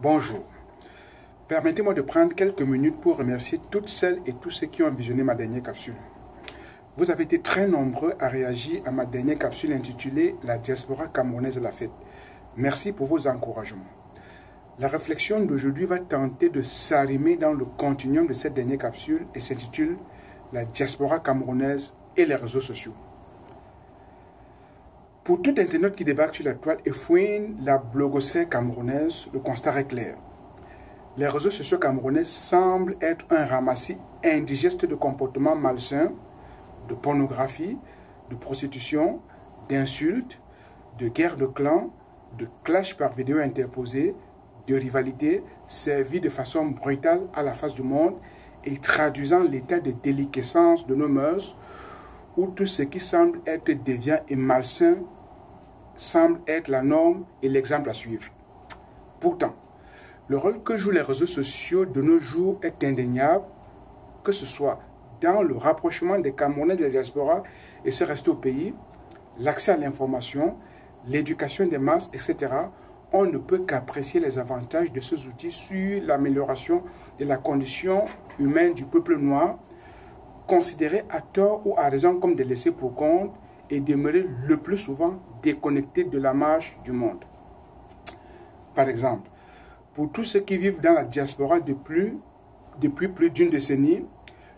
Bonjour. Permettez-moi de prendre quelques minutes pour remercier toutes celles et tous ceux qui ont visionné ma dernière capsule. Vous avez été très nombreux à réagir à ma dernière capsule intitulée « La diaspora camerounaise à la fête ». Merci pour vos encouragements. La réflexion d'aujourd'hui va tenter de s'arrimer dans le continuum de cette dernière capsule et s'intitule « La diaspora camerounaise et les réseaux sociaux ». Pour tout internaute qui débarque sur la toile et fouine la blogosphère camerounaise, le constat est clair. Les réseaux sociaux camerounais semblent être un ramassis indigeste de comportements malsains, de pornographie, de prostitution, d'insultes, de guerres de clans, de clashs par vidéo interposés, de rivalités servis de façon brutale à la face du monde et traduisant l'état de déliquescence de nos mœurs, où tout ce qui semble être déviant et malsain semble être la norme et l'exemple à suivre. Pourtant, le rôle que jouent les réseaux sociaux de nos jours est indéniable, que ce soit dans le rapprochement des Camerounais de la diaspora et se rester au pays, l'accès à l'information, l'éducation des masses, etc. On ne peut qu'apprécier les avantages de ces outils sur l'amélioration de la condition humaine du peuple noir, considérés à tort ou à raison comme des laissés pour compte et demeurer le plus souvent déconnectés de la marche du monde. Par exemple, pour tous ceux qui vivent dans la diaspora depuis plus d'une décennie,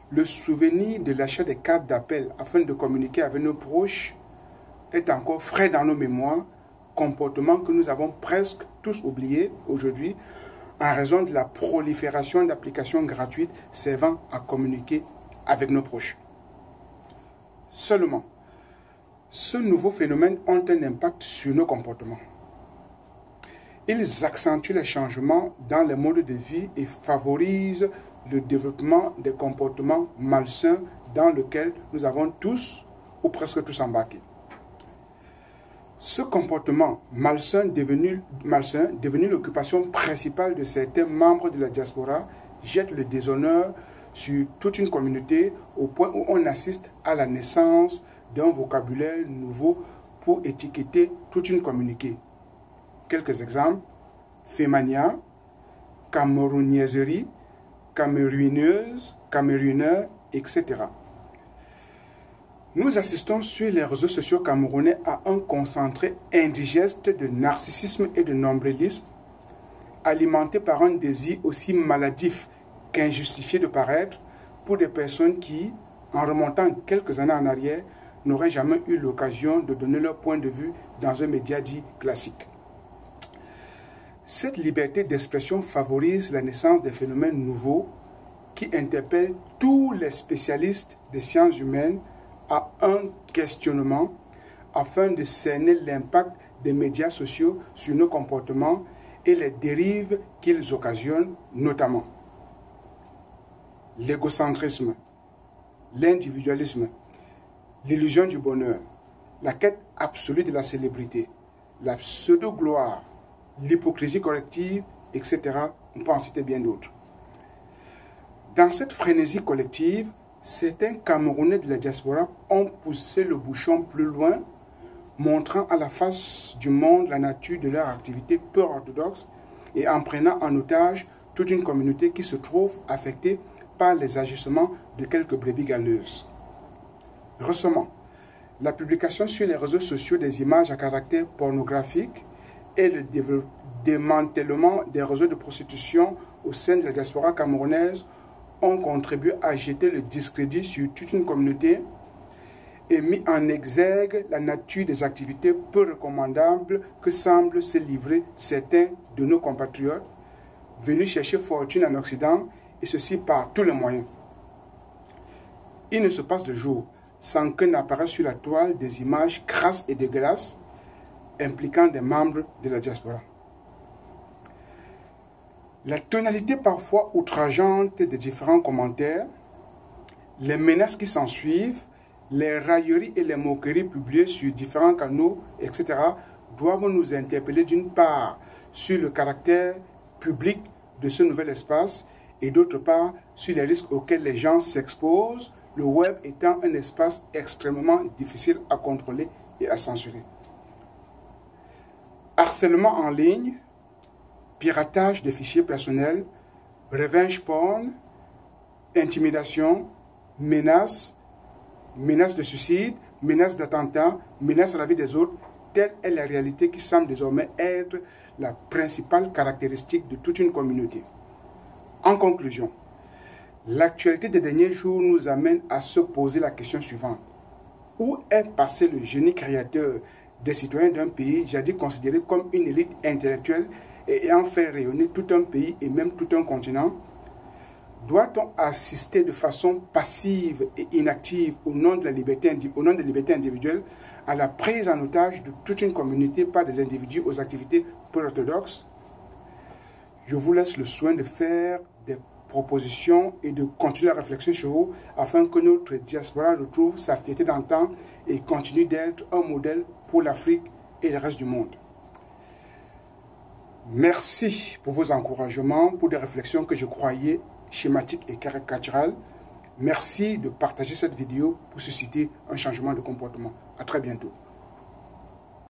le souvenir de l'achat des cartes d'appel afin de communiquer avec nos proches est encore frais dans nos mémoires, comportement que nous avons presque tous oublié aujourd'hui en raison de la prolifération d'applications gratuites servant à communiquer avec nos proches. Seulement, ce nouveau phénomène a un impact sur nos comportements. Ils accentuent les changements dans les modes de vie et favorisent le développement des comportements malsains dans lesquels nous avons tous ou presque tous embarqué. Ce comportement malsain devenu l'occupation principale de certains membres de la diaspora jette le déshonneur sur toute une communauté au point où on assiste à la naissance d'un vocabulaire nouveau pour étiqueter toute une communauté. Quelques exemples: fémania, camerouniaiserie, camerouineuse, camerouneur, etc. Nous assistons sur les réseaux sociaux camerounais à un concentré indigeste de narcissisme et de nombrilisme, alimenté par un désir aussi maladif qu'injustifié de paraître pour des personnes qui, en remontant quelques années en arrière, n'auraient jamais eu l'occasion de donner leur point de vue dans un média dit classique. Cette liberté d'expression favorise la naissance des phénomènes nouveaux qui interpellent tous les spécialistes des sciences humaines à un questionnement afin de cerner l'impact des médias sociaux sur nos comportements et les dérives qu'ils occasionnent, notamment l'égocentrisme, l'individualisme, l'illusion du bonheur, la quête absolue de la célébrité, la pseudo-gloire, l'hypocrisie collective, etc. On peut en citer bien d'autres. Dans cette frénésie collective, certains Camerounais de la diaspora ont poussé le bouchon plus loin, montrant à la face du monde la nature de leur activité peu orthodoxe et en prenant en otage toute une communauté qui se trouve affectée par les agissements de quelques brebis galeuses. Récemment, la publication sur les réseaux sociaux des images à caractère pornographique et le démantèlement des réseaux de prostitution au sein de la diaspora camerounaise ont contribué à jeter le discrédit sur toute une communauté et mis en exergue la nature des activités peu recommandables que semblent se livrer certains de nos compatriotes venus chercher fortune en Occident, et ceci par tous les moyens. Il ne se passe de jour sans que n'apparaissent sur la toile des images crasses et dégueulasses impliquant des membres de la diaspora. La tonalité parfois outrageante des différents commentaires, les menaces qui s'ensuivent, les railleries et les moqueries publiées sur différents canaux, etc., doivent nous interpeller d'une part sur le caractère public de ce nouvel espace et d'autre part sur les risques auxquels les gens s'exposent, le web étant un espace extrêmement difficile à contrôler et à censurer. Harcèlement en ligne, piratage des fichiers personnels, revenge porn, intimidation, menaces, menaces de suicide, menaces d'attentat, menaces à la vie des autres. Telle est la réalité qui semble désormais être la principale caractéristique de toute une communauté. En conclusion, l'actualité des derniers jours nous amène à se poser la question suivante. Où est passé le génie créateur des citoyens d'un pays, jadis considéré comme une élite intellectuelle et ayant fait rayonner tout un pays et même tout un continent? Doit-on assister de façon passive et inactive au nom de la liberté individuelle à la prise en otage de toute une communauté par des individus aux activités peu orthodoxes? Je vous laisse le soin de faire des propositions et de continuer la réflexion sur vous afin que notre diaspora retrouve sa fierté d'antan et continue d'être un modèle pour l'Afrique et le reste du monde. Merci pour vos encouragements, pour des réflexions que je croyais schématiques et caricaturales. Merci de partager cette vidéo pour susciter un changement de comportement. À très bientôt.